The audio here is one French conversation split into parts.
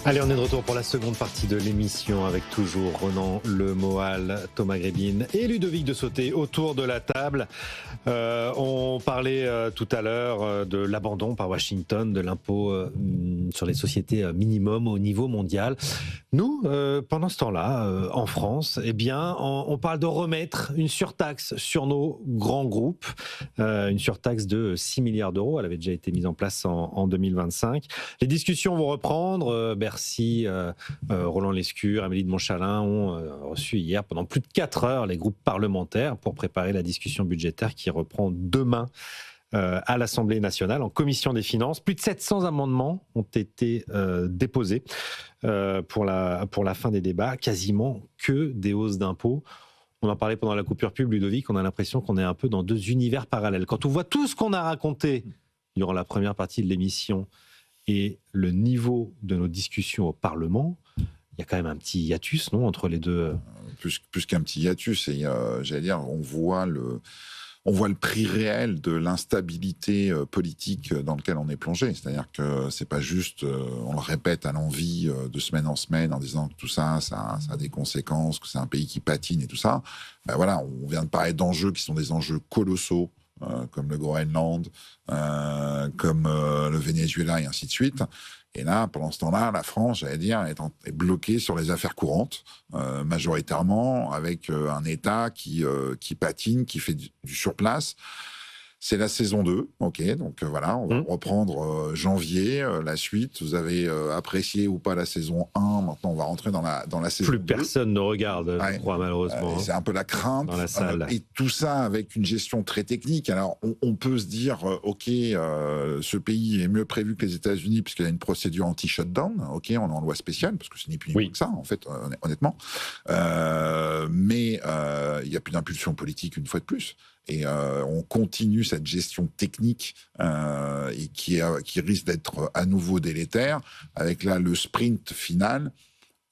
Allez, on est de retour pour la seconde partie de l'émission avec toujours Ronan Lemoal, Thomas Grébine et Ludovic de Sauté autour de la table. On parlait tout à l'heure de l'abandon par Washington de l'impôt sur les sociétés minimum au niveau mondial. Nous, pendant ce temps-là, en France, eh bien, on parle de remettre une surtaxe sur nos grands groupes, une surtaxe de 6 milliards d'euros. Elle avait déjà été mise en place en 2025. Les discussions vont reprendre. Bercy, Roland Lescure, Amélie de Montchalin ont reçu hier pendant plus de 4 heures les groupes parlementaires pour préparer la discussion budgétaire qui reprend demain à l'Assemblée nationale en commission des finances. Plus de 700 amendements ont été déposés pour la fin des débats, quasiment que des hausses d'impôts. On en parlait pendant la coupure pub, Ludovic, on a l'impression qu'on est un peu dans deux univers parallèles. Quand on voit tout ce qu'on a raconté durant la première partie de l'émission et le niveau de nos discussions au Parlement, il y a quand même un petit hiatus, non, entre les deux. Plus qu'un petit hiatus, et j'allais dire, on voit le prix réel de l'instabilité politique dans lequel on est plongé. C'est-à-dire que c'est pas juste, on le répète à l'envi de semaine en semaine en disant que tout ça a des conséquences, que c'est un pays qui patine et tout ça. Ben voilà, on vient de parler d'enjeux qui sont des enjeux colossaux, comme le Groenland, comme le Venezuela et ainsi de suite. Et là, pendant ce temps-là, la France, j'allais dire, est bloquée sur les affaires courantes, majoritairement, avec un État qui patine, qui fait du surplace. C'est la saison 2, ok, donc voilà, on va reprendre janvier, la suite. Vous avez apprécié ou pas la saison 1, maintenant on va rentrer dans la saison 2. Plus personne ne regarde, je crois, malheureusement. C'est un peu la crainte. Dans la salle. Et tout ça avec une gestion très technique. Alors, on peut se dire, ok, ce pays est mieux prévu que les États-Unis puisqu'il y a une procédure anti-shutdown, ok, on est en loi spéciale, parce que ce n'est plus ni moins que ça, en fait, honnêtement. Mais il n'y a plus d'impulsion politique une fois de plus. Et on continue cette gestion technique et qui risque d'être à nouveau délétère, avec là le sprint final.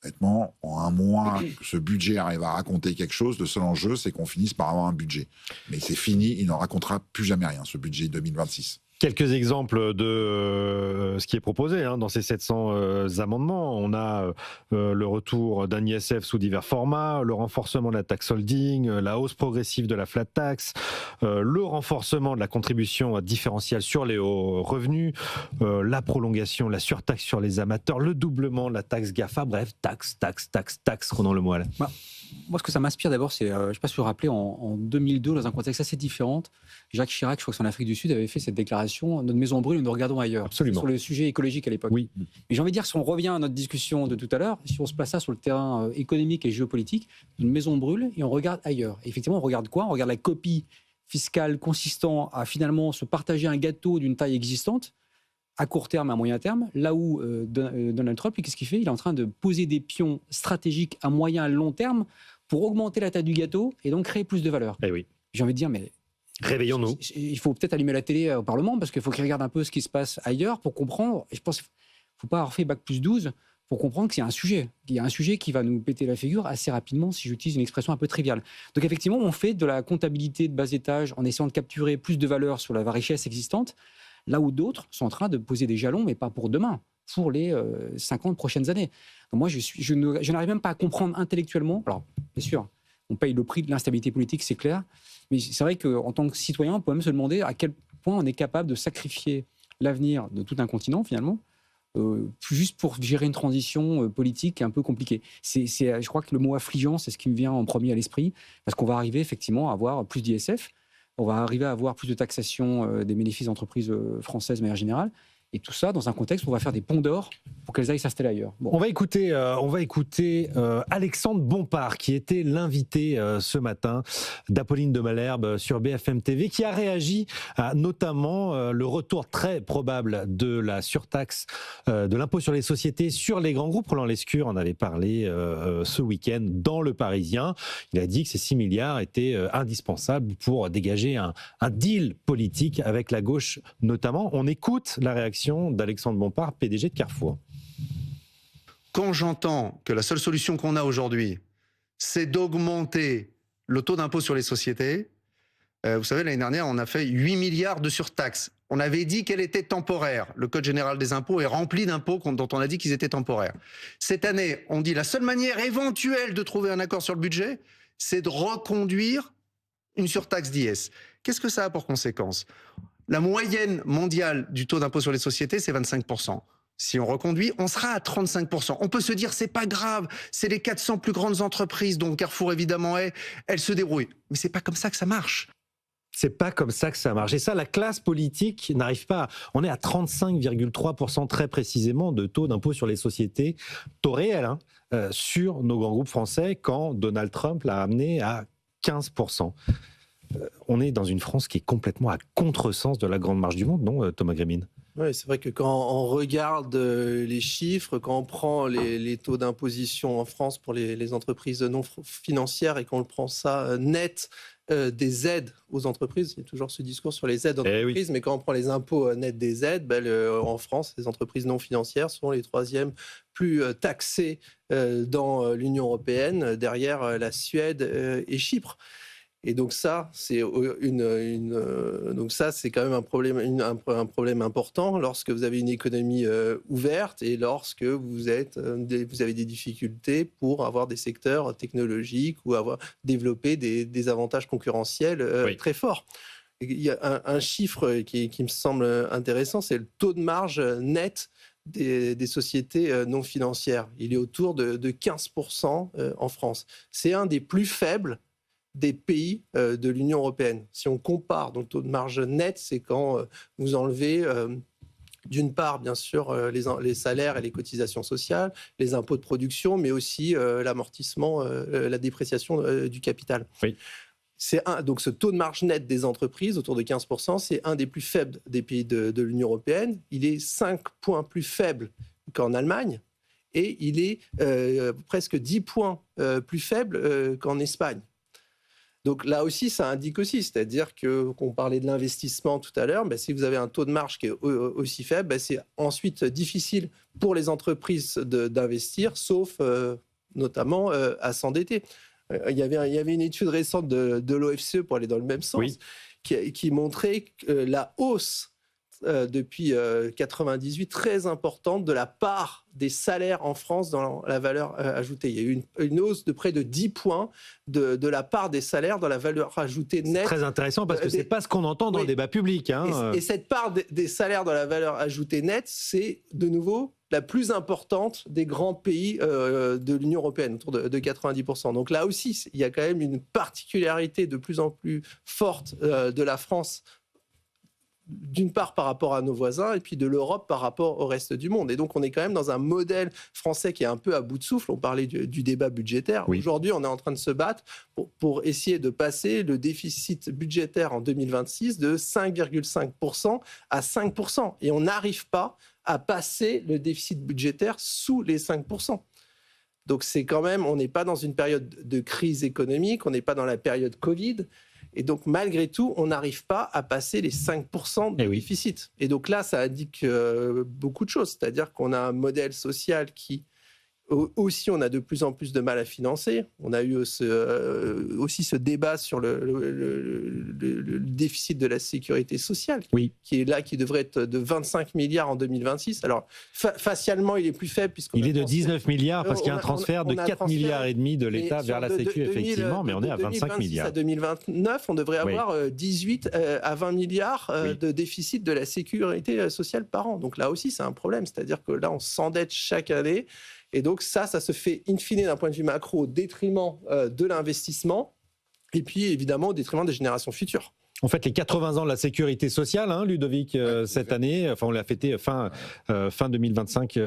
Honnêtement, en un mois, que ce budget arrive à raconter quelque chose, le seul enjeu, c'est qu'on finisse par avoir un budget. Mais c'est fini, il n'en racontera plus jamais rien, ce budget 2026. Quelques exemples de ce qui est proposé dans ces 700 amendements. On a le retour d'un ISF sous divers formats, le renforcement de la taxe holding, la hausse progressive de la flat tax, le renforcement de la contribution différentielle sur les hauts revenus, la prolongation de la surtaxe sur les amateurs, le doublement de la taxe GAFA, bref, taxe, Ronan Lemoal. Moi, ce que ça m'inspire d'abord, c'est, je ne sais pas si vous vous rappelez, en 2002, dans un contexte assez différent, Jacques Chirac, je crois que c'est en Afrique du Sud, avait fait cette déclaration « Notre maison brûle, nous regardons ailleurs ». Absolument. Sur le sujet écologique à l'époque. Oui. Mais j'ai envie de dire, si on revient à notre discussion de tout à l'heure, si on se place ça sur le terrain économique et géopolitique, une maison brûle et on regarde ailleurs. Et effectivement, on regarde quoi ? On regarde la copie fiscale consistant à finalement se partager un gâteau d'une taille existante, à court terme, à moyen terme, là où Donald Trump, qu'est-ce qu'il fait ? Il est en train de poser des pions stratégiques à moyen et long terme pour augmenter la taille du gâteau et donc créer plus de valeur. Eh oui. J'ai envie de dire, mais réveillons-nous. Il faut peut-être allumer la télé au Parlement parce qu'il faut qu'il regarde un peu ce qui se passe ailleurs pour comprendre. Et je pense qu'il ne faut pas avoir fait Bac plus 12 pour comprendre qu'il y a un sujet. Il y a un sujet qui va nous péter la figure assez rapidement, si j'utilise une expression un peu triviale. Donc effectivement, on fait de la comptabilité de bas étage en essayant de capturer plus de valeur sur la richesse existante, là où d'autres sont en train de poser des jalons, mais pas pour demain, pour les 50 prochaines années. Donc moi, je n'arrive même pas à comprendre intellectuellement. Alors, bien sûr, on paye le prix de l'instabilité politique, c'est clair. Mais c'est vrai qu'en tant que citoyen, on peut même se demander à quel point on est capable de sacrifier l'avenir de tout un continent, finalement, juste pour gérer une transition politique un peu compliquée. Je crois que le mot affligeant, c'est ce qui me vient en premier à l'esprit, parce qu'on va arriver effectivement à avoir plus d'ISF, on va arriver à avoir plus de taxation des bénéfices d'entreprises françaises de manière générale. Et tout ça dans un contexte où on va faire des ponts d'or pour qu'elles aillent s'installer ailleurs. Bon. On va écouter Alexandre Bompard, qui était l'invité ce matin d'Apolline de Malherbe sur BFM TV, qui a réagi à notamment le retour très probable de la surtaxe de l'impôt sur les sociétés sur les grands groupes. Roland Lescure en avait parlé ce week-end dans Le Parisien. Il a dit que ces 6 milliards étaient indispensables pour dégager un deal politique avec la gauche notamment. On écoute la réaction d'Alexandre Bompard, PDG de Carrefour. Quand j'entends que la seule solution qu'on a aujourd'hui, c'est d'augmenter le taux d'impôt sur les sociétés, Vous savez, l'année dernière, on a fait 8 milliards de surtaxes. On avait dit qu'elle était temporaire. Le Code général des impôts est rempli d'impôts dont on a dit qu'ils étaient temporaires. Cette année, on dit la seule manière éventuelle de trouver un accord sur le budget, c'est de reconduire une surtaxe d'IS. Qu'est-ce que ça a pour conséquence ? La moyenne mondiale du taux d'impôt sur les sociétés, c'est 25%. Si on reconduit, on sera à 35%. On peut se dire, c'est pas grave, c'est les 400 plus grandes entreprises, dont Carrefour évidemment est, elles se débrouillent. Mais c'est pas comme ça que ça marche. C'est pas comme ça que ça marche. Et ça, la classe politique n'arrive pas. On est à 35,3% très précisément de taux d'impôt sur les sociétés, taux réel, sur nos grands groupes français, quand Donald Trump l'a amené à 15%. On est dans une France qui est complètement à contresens de la grande marche du monde, non, Thomas Grébine ? Oui, c'est vrai que quand on regarde les chiffres, quand on prend les taux d'imposition en France pour les entreprises non financières et qu'on prend ça net des aides aux entreprises, il y a toujours ce discours sur les aides aux entreprises, mais quand on prend les impôts nets des aides, en France, les entreprises non financières sont les troisièmes plus taxées dans l'Union européenne, derrière la Suède et Chypre. Et donc ça, c'est c'est quand même un problème important lorsque vous avez une économie ouverte et lorsque vous avez des difficultés pour avoir des secteurs technologiques ou développer des avantages concurrentiels très forts. Il y a un chiffre qui me semble intéressant, c'est le taux de marge net des sociétés non financières. Il est autour de 15% en France. C'est un des plus faibles des pays de l'Union européenne. Si on compare, donc le taux de marge net, c'est quand vous enlevez d'une part, bien sûr, les salaires et les cotisations sociales, les impôts de production, mais aussi l'amortissement, la dépréciation du capital. Oui. Donc ce taux de marge net des entreprises, autour de 15%, c'est un des plus faibles des pays de l'Union européenne. Il est 5 points plus faible qu'en Allemagne et il est presque 10 points plus faible qu'en Espagne. Donc là aussi, ça indique aussi, c'est-à-dire qu'on parlait de l'investissement tout à l'heure, si vous avez un taux de marge qui est aussi faible, c'est ensuite difficile pour les entreprises d'investir, sauf notamment à s'endetter. Il y avait une étude récente de l'OFCE, pour aller dans le même sens, qui montrait que la hausse depuis 98 très importante de la part des salaires en France dans la valeur ajoutée. Il y a eu une hausse de près de 10 points de la part des salaires dans la valeur ajoutée nette. C'est très intéressant parce que c'est pas ce qu'on entend dans le débat public. Et cette part des salaires dans la valeur ajoutée nette, c'est de nouveau la plus importante des grands pays de l'Union européenne, autour de 90%. Donc là aussi, il y a quand même une particularité de plus en plus forte de la France, d'une part par rapport à nos voisins et puis de l'Europe par rapport au reste du monde. Et donc on est quand même dans un modèle français qui est un peu à bout de souffle. On parlait du débat budgétaire. Oui. Aujourd'hui, on est en train de se battre pour essayer de passer le déficit budgétaire en 2026 de 5,5% à 5%. Et on n'arrive pas à passer le déficit budgétaire sous les 5%. Donc c'est quand même, on n'est pas dans une période de crise économique, on n'est pas dans la période Covid. Et donc, malgré tout, on n'arrive pas à passer les 5% de déficit. Et donc là, ça indique beaucoup de choses. C'est-à-dire qu'on a un modèle social qui, aussi, on a de plus en plus de mal à financer. On a eu aussi ce débat sur le déficit de la sécurité sociale, qui est là, qui devrait être de 25 milliards en 2026. Alors, facialement, il est plus faible. Il est de 19 milliards parce qu'il y a un transfert de 4 milliards et demi de l'État vers la Sécu, effectivement, mais on est à 25 milliards. À 2029, on devrait avoir 18 à 20 milliards de déficit de la sécurité sociale par an. Donc là aussi, c'est un problème. C'est-à-dire que là, on s'endette chaque année. Et donc ça se fait in fine d'un point de vue macro au détriment de l'investissement et puis évidemment au détriment des générations futures. On fête les 80 ans de la sécurité sociale, Ludovic, cette année. Enfin, on l'a fêté fin 2025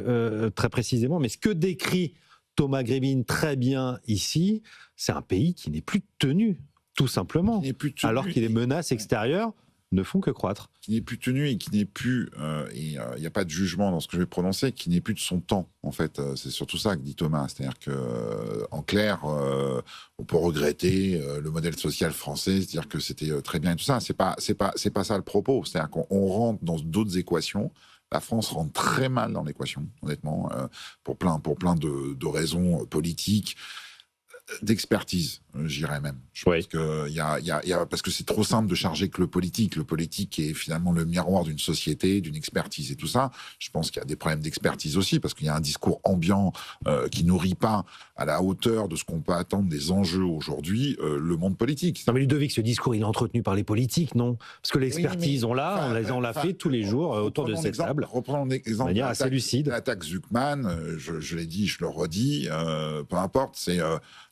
très précisément. Mais ce que décrit Thomas Grébine très bien ici, c'est un pays qui n'est plus tenu, tout simplement, alors que les menaces extérieures ne font que croître. Qui n'est plus tenu et qui n'est plus, et il n'y a pas de jugement dans ce que je vais prononcer, qui n'est plus de son temps, en fait. C'est surtout ça que dit Thomas. C'est-à-dire qu'en clair, on peut regretter le modèle social français, c'est-à-dire que c'était très bien et tout ça. C'est pas ça le propos. C'est-à-dire qu'on rentre dans d'autres équations. La France rentre très mal dans l'équation, honnêtement, pour plein de raisons politiques. d'expertise, j'irais même. Je pense parce que c'est trop simple de charger que le politique. Le politique est finalement le miroir d'une société, d'une expertise et tout ça. Je pense qu'il y a des problèmes d'expertise aussi, parce qu'il y a un discours ambiant qui nourrit pas à la hauteur de ce qu'on peut attendre des enjeux aujourd'hui le monde politique. Non mais Ludovic, ce discours, il est entretenu par les politiques, non? Parce que l'expertise, on l'a fait tous les jours autour de cette table. Reprenons l'exemple de manière assez lucide. L'attaque Zuckman, je l'ai dit, je le redis, peu importe, c'est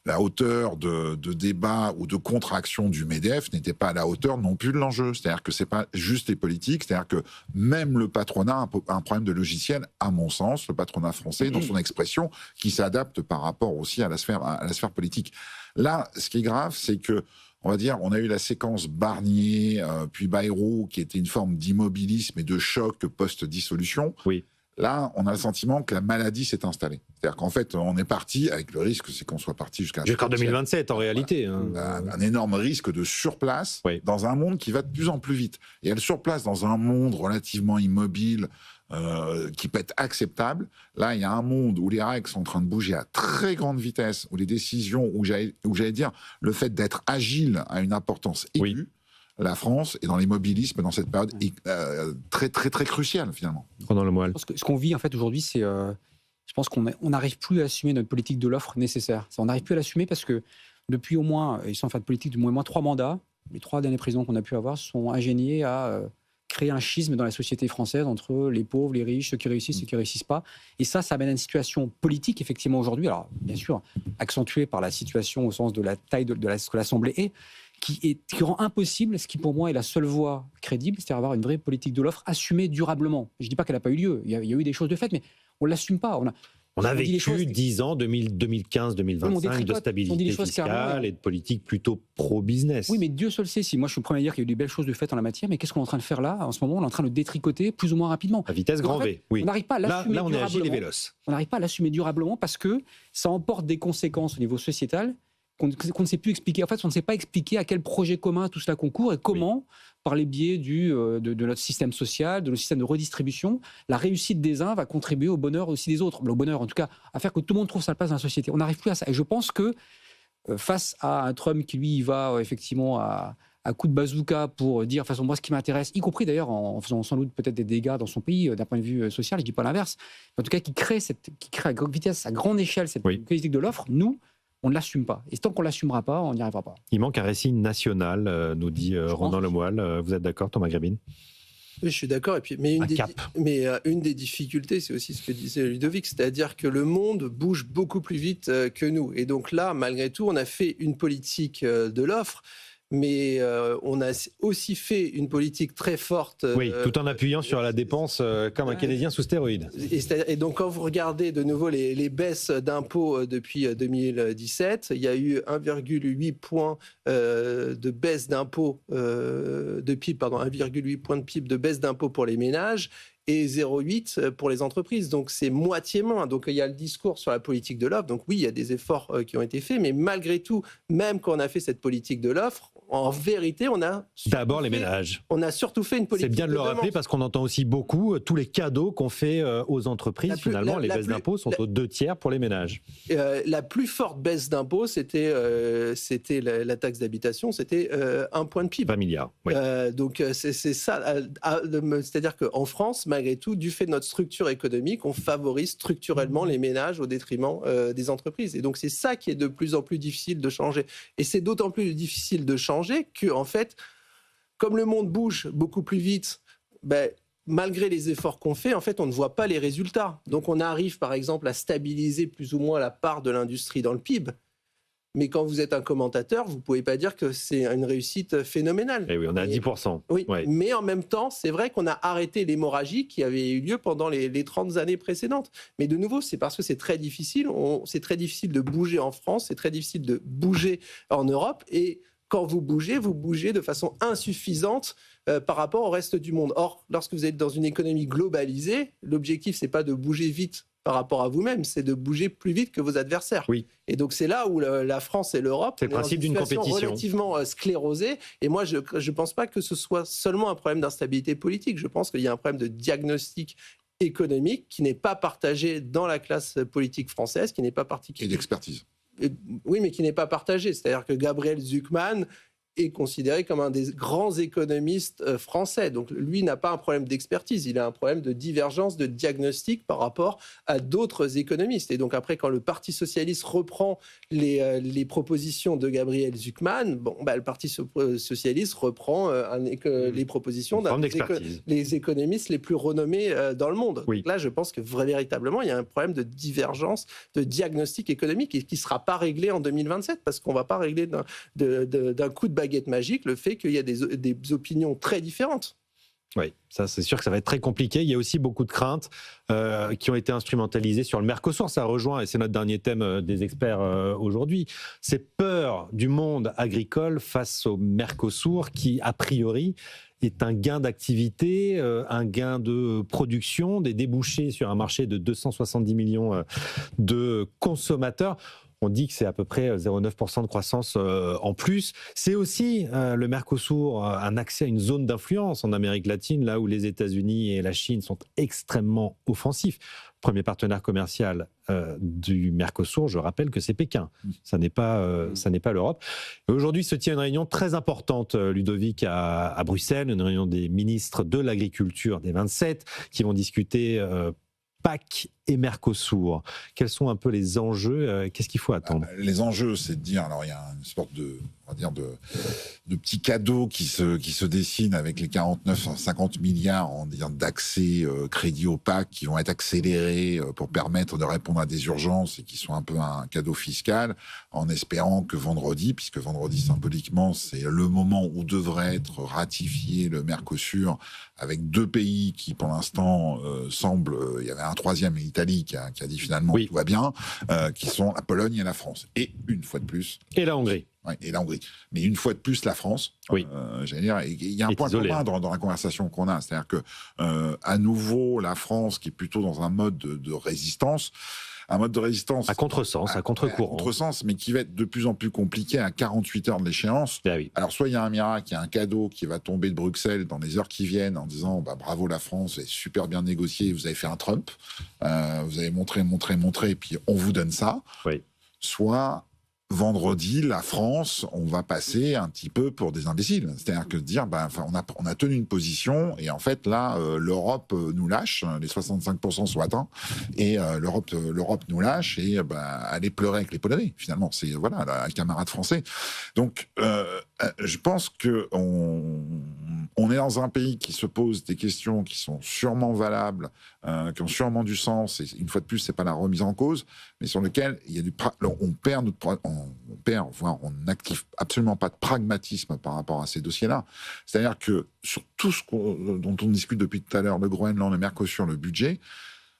la hauteur de débat ou de contraction du MEDEF n'était pas à la hauteur non plus de l'enjeu. C'est-à-dire que c'est pas juste les politiques, c'est-à-dire que même le patronat a un problème de logiciel, à mon sens, le patronat français, dans son expression, qui s'adapte par rapport aussi à la sphère politique. Là, ce qui est grave, c'est que on va dire, on a eu la séquence Barnier, puis Bayrou, qui était une forme d'immobilisme et de choc post-dissolution. Oui. Là, on a le sentiment que la maladie s'est installée. C'est-à-dire qu'en fait, on est parti, avec le risque, c'est qu'on soit parti jusqu'en 2027, en réalité. Un énorme risque de surplace dans un monde qui va de plus en plus vite. Et elle surplace dans un monde relativement immobile, qui peut être acceptable. Là, il y a un monde où les règles sont en train de bouger à très grande vitesse, où les décisions, où j'allais dire, le fait d'être agile a une importance aiguë. Oui. La France est dans l'immobilisme dans cette période très, très, très cruciale, finalement. Pendant le moelle. Ce qu'on vit, en fait, aujourd'hui, c'est... je pense qu'on n'arrive plus à assumer notre politique de l'offre nécessaire. On n'arrive plus à l'assumer parce que depuis au moins, ils sont en fait de politique de moins 3 mandats, les 3 derniers présidents qu'on a pu avoir sont ingéniés à créer un schisme dans la société française entre les pauvres, les riches, ceux qui réussissent, ceux qui ne réussissent pas. Et ça amène à une situation politique, effectivement, aujourd'hui, alors bien sûr, accentuée par la situation au sens de la taille de ce que l'Assemblée est, qui rend impossible ce qui, pour moi, est la seule voie crédible, c'est-à-dire avoir une vraie politique de l'offre assumée durablement. Je ne dis pas qu'elle n'a pas eu lieu, il y a eu des choses de fait, mais on ne l'assume pas. On a vécu 10 ans, 2015-2025, de stabilité fiscale et de politique plutôt pro-business. Oui, mais Dieu seul sait si. Moi, je suis le premier à dire qu'il y a eu des belles choses de fait en la matière, mais qu'est-ce qu'on est en train de faire là? En ce moment, on est en train de détricoter plus ou moins rapidement. À vitesse grand V, oui. On n'arrive pas à l'assumer là, on est agile et durablement. véloce. On n'arrive pas à l'assumer durablement parce que ça emporte des conséquences au niveau sociétal qu'on ne sait plus expliquer. En fait, on ne sait pas expliquer à quel projet commun tout cela concourt et comment, par les biais de notre système social, de notre système de redistribution, la réussite des uns va contribuer au bonheur aussi des autres. Au bonheur, en tout cas, à faire que tout le monde trouve sa place dans la société. On n'arrive plus à ça. Et je pense que face à un Trump qui, lui, va effectivement à coup de bazooka pour dire, de toute façon, moi, ce qui m'intéresse, y compris d'ailleurs en faisant sans doute peut-être des dégâts dans son pays d'un point de vue social, je ne dis pas l'inverse, mais en tout cas, qui crée à grande vitesse, à grande échelle, cette politique de l'offre, nous, on ne l'assume pas. Et tant qu'on ne l'assumera pas, on n'y arrivera pas. Il manque un récit national, nous dit Ronan Lemoyle. Vous êtes d'accord, Thomas Grébine? Oui, je suis d'accord. Mais une des difficultés, c'est aussi ce que disait Ludovic, c'est-à-dire que le monde bouge beaucoup plus vite que nous. Et donc là, malgré tout, on a fait une politique de l'offre, mais on a aussi fait une politique très forte. Oui, tout en appuyant sur la dépense comme un Keynésien sous stéroïdes. Et donc, quand vous regardez de nouveau les baisses d'impôts depuis 2017, il y a eu 1,8 point de baisse d'impôts de PIB, 1,8 point de PIB de baisse d'impôts pour les ménages et 0,8 pour les entreprises. Donc, c'est moitié moins. Donc, il y a le discours sur la politique de l'offre. Donc, oui, il y a des efforts qui ont été faits, mais malgré tout, même quand on a fait cette politique de l'offre, en vérité, on a... D'abord les ménages. On a surtout fait une politique de demande. C'est bien de le rappeler parce qu'on entend aussi beaucoup tous les cadeaux qu'on fait aux entreprises. Finalement, les baisses d'impôts sont aux 2/3 pour les ménages. La plus forte baisse d'impôts, c'était la taxe d'habitation, c'était 1 point de PIB. 20 milliards, oui. Donc, c'est ça. C'est-à-dire qu'en France, malgré tout, du fait de notre structure économique, on favorise structurellement les ménages au détriment des entreprises. Et donc, c'est ça qui est de plus en plus difficile de changer. Et c'est d'autant plus difficile de changer que, en fait, comme le monde bouge beaucoup plus vite, malgré les efforts qu'on fait, en fait, on ne voit pas les résultats. Donc, on arrive, par exemple, à stabiliser plus ou moins la part de l'industrie dans le PIB. Mais quand vous êtes un commentateur, vous ne pouvez pas dire que c'est une réussite phénoménale. Et oui, on est à 10%. Oui, ouais. Mais en même temps, c'est vrai qu'on a arrêté l'hémorragie qui avait eu lieu pendant les 30 années précédentes. Mais de nouveau, c'est parce que c'est très difficile. C'est très difficile de bouger en France, c'est très difficile de bouger en Europe. Et quand vous bougez de façon insuffisante par rapport au reste du monde. Or, lorsque vous êtes dans une économie globalisée, l'objectif, ce n'est pas de bouger vite par rapport à vous-même, c'est de bouger plus vite que vos adversaires. Oui. Et donc, c'est là où la France et l'Europe sont dans une situation relativement sclérosée. Et moi, je ne pense pas que ce soit seulement un problème d'instabilité politique. Je pense qu'il y a un problème de diagnostic économique qui n'est pas partagé dans la classe politique française, qui n'est pas particulier. Et d'expertise. oui, mais qui n'est pas partagé. C'est-à-dire que Gabriel Zucman est considéré comme un des grands économistes français. Donc lui n'a pas un problème d'expertise, il a un problème de divergence de diagnostic par rapport à d'autres économistes. Et donc après, quand le Parti socialiste reprend les propositions de Gabriel Zucman, le Parti socialiste reprend les propositions des économistes les plus renommés dans le monde. Oui. Donc là, je pense que véritablement, il y a un problème de divergence de diagnostic économique et qui ne sera pas réglé en 2027 parce qu'on ne va pas régler d'un coup de baguette magique le fait qu'il y a des opinions très différentes. Oui, ça c'est sûr que ça va être très compliqué. Il y a aussi beaucoup de craintes qui ont été instrumentalisées sur le Mercosur. Ça rejoint, et c'est notre dernier thème des experts aujourd'hui, ces peurs du monde agricole face au Mercosur qui, a priori, est un gain d'activité, un gain de production, des débouchés sur un marché de 270 millions de consommateurs. On dit que c'est à peu près 0,9% de croissance en plus. C'est aussi le Mercosur, un accès à une zone d'influence en Amérique latine, là où les États-Unis et la Chine sont extrêmement offensifs. Premier partenaire commercial du Mercosur, je rappelle que c'est Pékin. Ça n'est pas l'Europe. Et aujourd'hui se tient une réunion très importante, Ludovic, à Bruxelles, une réunion des ministres de l'agriculture des 27 qui vont discuter PAC et Mercosur. Quels sont un peu les enjeux? Qu'est-ce qu'il faut attendre? Les enjeux, c'est de dire, alors il y a une sorte de petits cadeaux qui se dessinent avec les 49-50 milliards d'accès crédit au PAC qui vont être accélérés pour permettre de répondre à des urgences et qui sont un peu un cadeau fiscal, en espérant que vendredi, puisque vendredi symboliquement c'est le moment où devrait être ratifié le Mercosur avec deux pays qui pour l'instant semblent, il y avait un troisième, l'Italie, qui a dit finalement tout va bien, qui sont la Pologne et la France. Et une fois de plus... Et la Hongrie. Ouais, et la Hongrie. Mais une fois de plus, la France, j'allais dire, il y a un point commun dans la conversation qu'on a. C'est-à-dire que, à nouveau, la France, qui est plutôt dans un mode de résistance, un mode de résistance... À contresens, à contre-courant. À contresens, mais qui va être de plus en plus compliqué à 48 heures de l'échéance. Ah oui. Alors, soit il y a un miracle, il y a un cadeau qui va tomber de Bruxelles dans les heures qui viennent en disant bravo la France, vous avez super bien négocié, vous avez fait un Trump, vous avez montré, et puis on vous donne ça. Oui. Soit... vendredi, la France, on va passer un petit peu pour des imbéciles. C'est-à-dire que dire, on a tenu une position et en fait là, l'Europe nous lâche, les 65% sont atteints et l'Europe nous lâche et aller pleurer avec les Polonais. Finalement, c'est un camarade français. Donc, je pense que on est dans un pays qui se pose des questions qui sont sûrement valables, qui ont sûrement du sens. Et une fois de plus, c'est pas la remise en cause, mais sur lequel il y a on perd, voire on n'active absolument pas de pragmatisme par rapport à ces dossiers-là. C'est-à-dire que sur tout dont on discute depuis tout à l'heure, le Groenland, le Mercosur, le budget,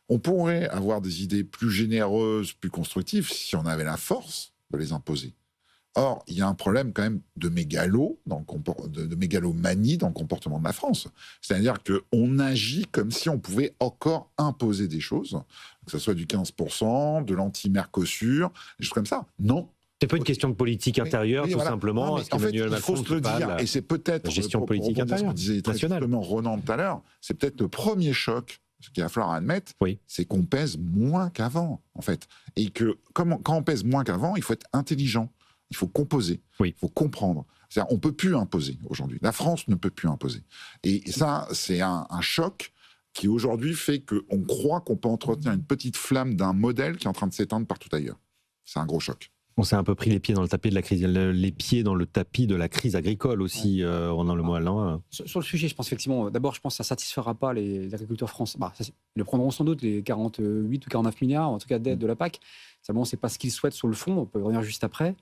on pourrait avoir des idées plus généreuses, plus constructives, si on avait la force de les imposer. Or, il y a un problème quand même de mégalomanie dans le comportement de la France. C'est-à-dire qu'on agit comme si on pouvait encore imposer des choses, que ce soit du 15%, de l'anti-Mercosur, des choses comme ça. Non. C'est pas une question de politique intérieure, tout simplement. En fait, il faut se le dire, et c'est peut-être la gestion politique intérieure, ce que disait très justement Ronan tout à l'heure, c'est peut-être le premier choc, ce qu'il va falloir admettre, c'est qu'on pèse moins qu'avant, en fait. Et que quand on pèse moins qu'avant, il faut être intelligent. Il faut composer, il faut comprendre. C'est-à-dire, on ne peut plus imposer aujourd'hui. La France ne peut plus imposer. Et ça, c'est un choc qui aujourd'hui fait qu'on croit qu'on peut entretenir une petite flamme d'un modèle qui est en train de s'éteindre partout ailleurs. C'est un gros choc. On s'est un peu pris les pieds dans le tapis de la crise, les pieds dans le tapis de la crise agricole aussi, Ronan Le Moal. Sur le sujet, je pense effectivement, d'abord, je pense que ça ne satisfera pas les agriculteurs français. Ils le prendront sans doute, les 48 ou 49 milliards, en tout cas d'aide de la PAC. Simplement, ce n'est pas ce qu'ils souhaitent sur le fond, on peut revenir juste après.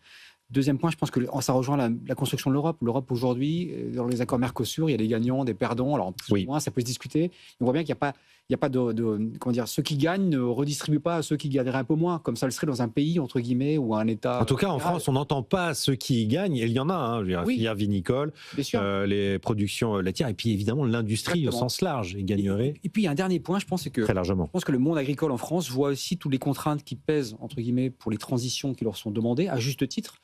Deuxième point, je pense que ça rejoint la construction de l'Europe. L'Europe aujourd'hui, dans les accords Mercosur, il y a des gagnants, des perdants. Alors, plus ou moins, ça peut se discuter. On voit bien qu'il n'y a pas comment dire, ceux qui gagnent ne redistribuent pas à ceux qui gagneraient un peu moins, comme ça le serait dans un pays, entre guillemets, ou un État. En tout cas, en France, on n'entend pas ceux qui gagnent. Et il y en a, la filière vinicole, les productions laitières, et puis évidemment l'industrie au sens large, gagnerait. Et puis, il y a un dernier point, je pense, c'est que très largement. Je pense que le monde agricole en France voit aussi toutes les contraintes qui pèsent, entre guillemets, pour les transitions qui leur sont demandées, à juste titre.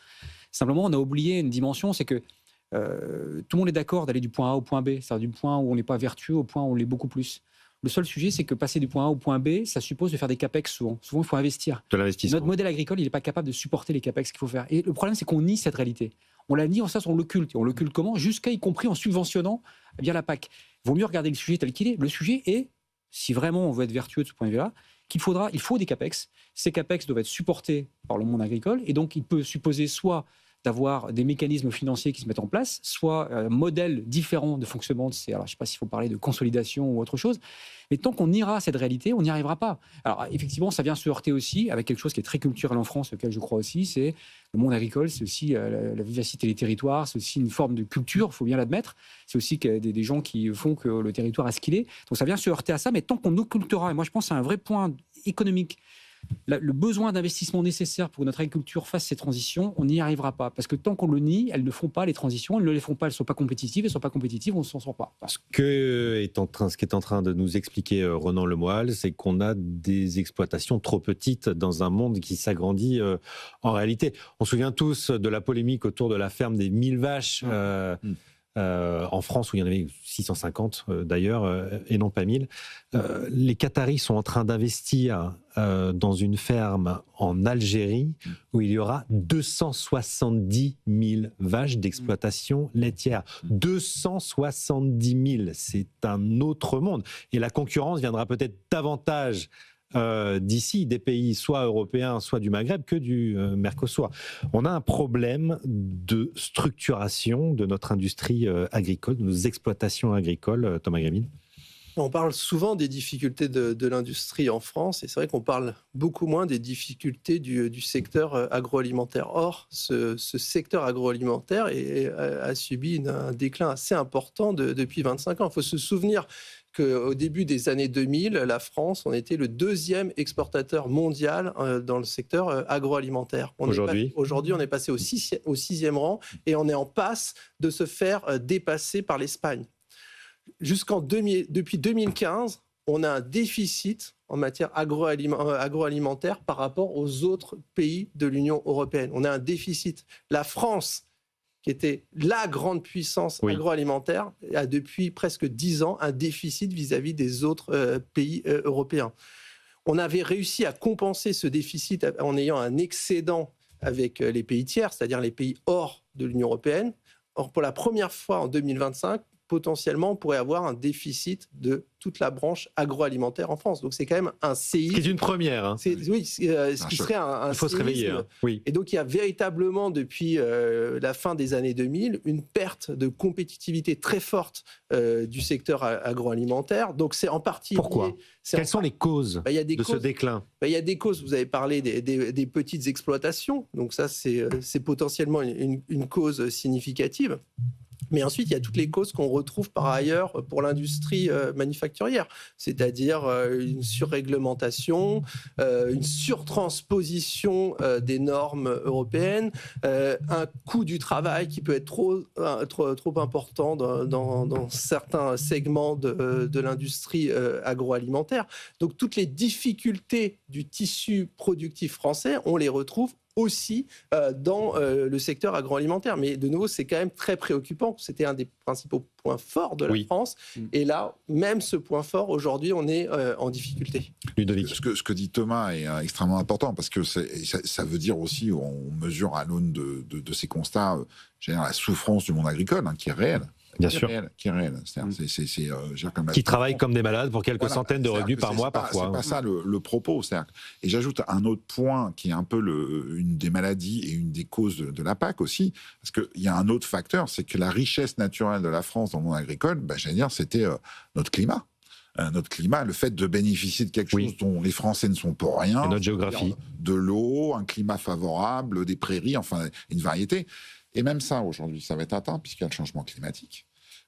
Simplement, on a oublié une dimension, c'est que tout le monde est d'accord d'aller du point A au point B, c'est-à-dire du point où on n'est pas vertueux au point où on l'est beaucoup plus. Le seul sujet, c'est que passer du point A au point B, ça suppose de faire des capex souvent. Souvent, il faut investir. De l'investissement. Notre modèle agricole, il n'est pas capable de supporter les capex qu'il faut faire. Et le problème, c'est qu'on nie cette réalité. On la nie, on l'occulte. Et on l'occulte comment ? Jusqu'à y compris en subventionnant via la PAC. Il vaut mieux regarder le sujet tel qu'il est. Le sujet est, si vraiment on veut être vertueux de ce point de vue-là, il faut des capex. Ces capex doivent être supportés par le monde agricole. Et donc, il peut supposer soit d'avoir des mécanismes financiers qui se mettent en place, soit un modèle différent de fonctionnement. Alors, je ne sais pas s'il faut parler de consolidation ou autre chose, mais tant qu'on niera cette réalité, on n'y arrivera pas. Alors, effectivement, ça vient se heurter aussi avec quelque chose qui est très culturel en France, auquel je crois aussi, c'est le monde agricole, c'est aussi la vivacité des territoires, c'est aussi une forme de culture, il faut bien l'admettre. C'est aussi des gens qui font que le territoire est ce qu'il est. Donc, ça vient se heurter à ça, mais tant qu'on occultera, et moi je pense que c'est un vrai point économique, le besoin d'investissement nécessaire pour que notre agriculture fasse ces transitions, on n'y arrivera pas. Parce que tant qu'on le nie, elles ne font pas les transitions, elles ne les font pas, elles ne sont pas compétitives, elles ne sont pas compétitives, on ne s'en sort pas. Ce qui est en train de nous expliquer Ronan Lemoal, c'est qu'on a des exploitations trop petites dans un monde qui s'agrandit en réalité. On se souvient tous de la polémique autour de la ferme des 1000 vaches en France, où il y en avait 650 d'ailleurs, et non pas 1000. Les Qataris sont en train d'investir dans une ferme en Algérie où il y aura 270 000 vaches d'exploitation laitière. 270 000, c'est un autre monde. Et la concurrence viendra peut-être davantage d'ici, des pays soit européens, soit du Maghreb, que du Mercosur. On a un problème de structuration de notre industrie agricole, de nos exploitations agricoles, Thomas Grébin. On parle souvent des difficultés de l'industrie en France, et c'est vrai qu'on parle beaucoup moins des difficultés du secteur agroalimentaire. Or, ce secteur agroalimentaire a subi un déclin assez important depuis 25 ans. Il faut se souvenir qu'au début des années 2000, la France, on était le 2e exportateur mondial dans le secteur agroalimentaire. Aujourd'hui, on est passé au 6e rang, et on est en passe de se faire dépasser par l'Espagne. Depuis 2015, on a un déficit en matière agroalimentaire par rapport aux autres pays de l'Union européenne. On a un déficit. La France, qui était la grande puissance agroalimentaire, a depuis presque 10 ans un déficit vis-à-vis des autres pays européens. On avait réussi à compenser ce déficit en ayant un excédent avec les pays tiers, c'est-à-dire les pays hors de l'Union européenne. Or, pour la première fois en 2025, potentiellement, on pourrait avoir un déficit de toute la branche agroalimentaire en France. Donc, c'est quand même un séisme. C'est une première. Hein. Oui, ce qui serait un il faut se réveiller. Hein. Oui. Et donc, il y a véritablement, depuis la fin des années 2000, une perte de compétitivité très forte du secteur agroalimentaire. Donc, c'est en partie... Pourquoi ? Quelles sont les causes de ce déclin ? Il y a des causes. Vous avez parlé des petites exploitations. Donc, ça, c'est potentiellement une cause significative. Mais ensuite, il y a toutes les causes qu'on retrouve par ailleurs pour l'industrie manufacturière, c'est-à-dire une surréglementation, une surtransposition des normes européennes, un coût du travail qui peut être trop important dans certains segments de l'industrie agroalimentaire. Donc, toutes les difficultés du tissu productif français, on les retrouve aussi dans le secteur agroalimentaire. Mais de nouveau, c'est quand même très préoccupant. C'était un des principaux points forts de la France. Et là, même ce point fort, aujourd'hui, on est en difficulté. Ludovic. Ce que dit Thomas est extrêmement important, parce que ça veut dire aussi, on mesure à l'aune de ces constats, la souffrance du monde agricole, qui est réelle. Bien sûr. Qui est réel. Qui travaillent comme des malades pour quelques centaines de revenus par mois, parfois. C'est pas ça le propos. Et j'ajoute un autre point qui est un peu une des maladies et une des causes de la PAC aussi, parce qu'il y a un autre facteur, c'est que la richesse naturelle de la France dans le monde agricole, c'était notre climat. Notre climat, le fait de bénéficier de quelque chose dont les Français ne sont pour rien. Et notre géographie. De l'eau, un climat favorable, des prairies, enfin une variété. Et même ça, aujourd'hui, ça va être atteint, puisqu'il y a le changement climatique,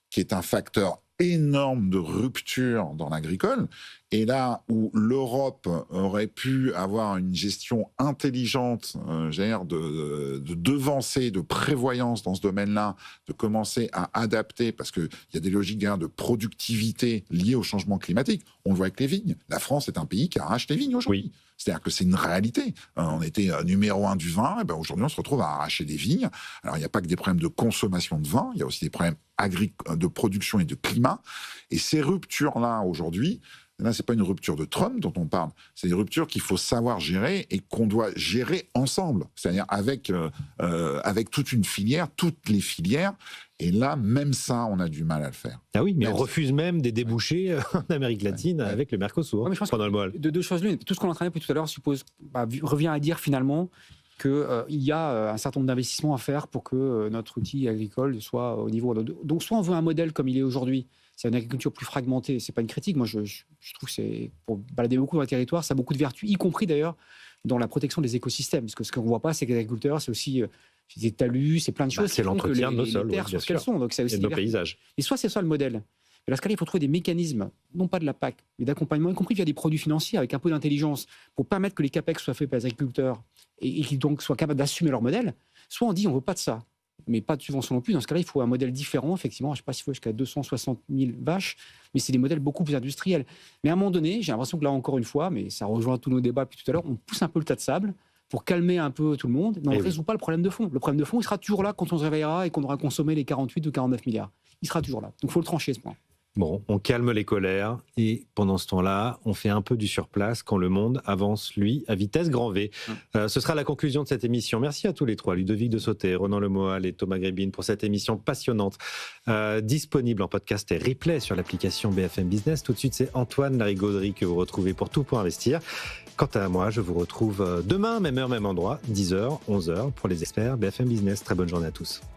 qui est un facteur énorme de rupture dans l'agricole. Et là où l'Europe aurait pu avoir une gestion intelligente, de devancer, de prévoyance dans ce domaine-là, de commencer à adapter, parce qu'il y a des logiques de productivité liées au changement climatique. On le voit avec les vignes. La France est un pays qui arrache les vignes aujourd'hui. C'est-à-dire que c'est une réalité. On était numéro 1 du vin, et aujourd'hui on se retrouve à arracher des vignes. Alors il n'y a pas que des problèmes de consommation de vin, il y a aussi des problèmes de production et de climat. Et ces ruptures-là aujourd'hui Là, c'est pas une rupture de Trump dont on parle, c'est une rupture qu'il faut savoir gérer et qu'on doit gérer ensemble, c'est-à-dire avec toute une filière, toutes les filières. Et là, même ça, on a du mal à le faire. Ah oui, mais Même on refuse même des débouchés en Amérique latine avec le Mercosur Ouais, mais je pense pendant le mois. De deux choses l'une. Tout ce qu'on est en train de dire depuis tout à l'heure revient à dire finalement qu'il y a un certain nombre d'investissements à faire pour que notre outil agricole soit au niveau. Donc, soit on veut un modèle comme il est aujourd'hui, c'est une agriculture plus fragmentée, c'est pas une critique. Moi, je trouve que c'est pour balader beaucoup dans le territoire, ça a beaucoup de vertus, y compris d'ailleurs dans la protection des écosystèmes. Parce que ce qu'on voit pas, c'est que les agriculteurs, c'est aussi des talus, c'est plein de choses. C'est l'entretien de nos sols, les terres oui, bien sur ce qu'elles sûr. sont. Donc, ça a aussi Et de nos des vertus. paysages. Et soit c'est ça le modèle. Mais dans ce cas-là, il faut trouver des mécanismes, non pas de la PAC, mais d'accompagnement, y compris via des produits financiers, avec un peu d'intelligence, pour permettre que les CAPEX soient faits par les agriculteurs et qu'ils donc soient capables d'assumer leur modèle. Soit on dit on ne veut pas de ça, mais pas de subvention non plus. Dans ce cas-là, il faut un modèle différent, effectivement. Je ne sais pas s'il faut jusqu'à 260 000 vaches, mais c'est des modèles beaucoup plus industriels. Mais à un moment donné, j'ai l'impression que là, encore une fois, mais ça rejoint tous nos débats depuis tout à l'heure, on pousse un peu le tas de sable pour calmer un peu tout le monde, mais on ne résout pas le problème de fond. Le problème de fond, il sera toujours là quand on se réveillera et qu'on aura consommé les 48 ou 49 milliards. Il sera toujours là. Donc il faut le trancher, ce point. Bon, on calme les colères et pendant ce temps-là, on fait un peu du surplace quand le monde avance, lui, à vitesse grand V. Ce sera la conclusion de cette émission. Merci à tous les trois, Ludovic de Sauté, Ronan Lemoal et Thomas Grébine, pour cette émission passionnante, disponible en podcast et replay sur l'application BFM Business. Tout de suite, c'est Antoine Larigauderie que vous retrouvez pour Tout pour investir. Quant à moi, je vous retrouve demain, même heure, même endroit, 10h, 11h, pour les experts BFM Business. Très bonne journée à tous.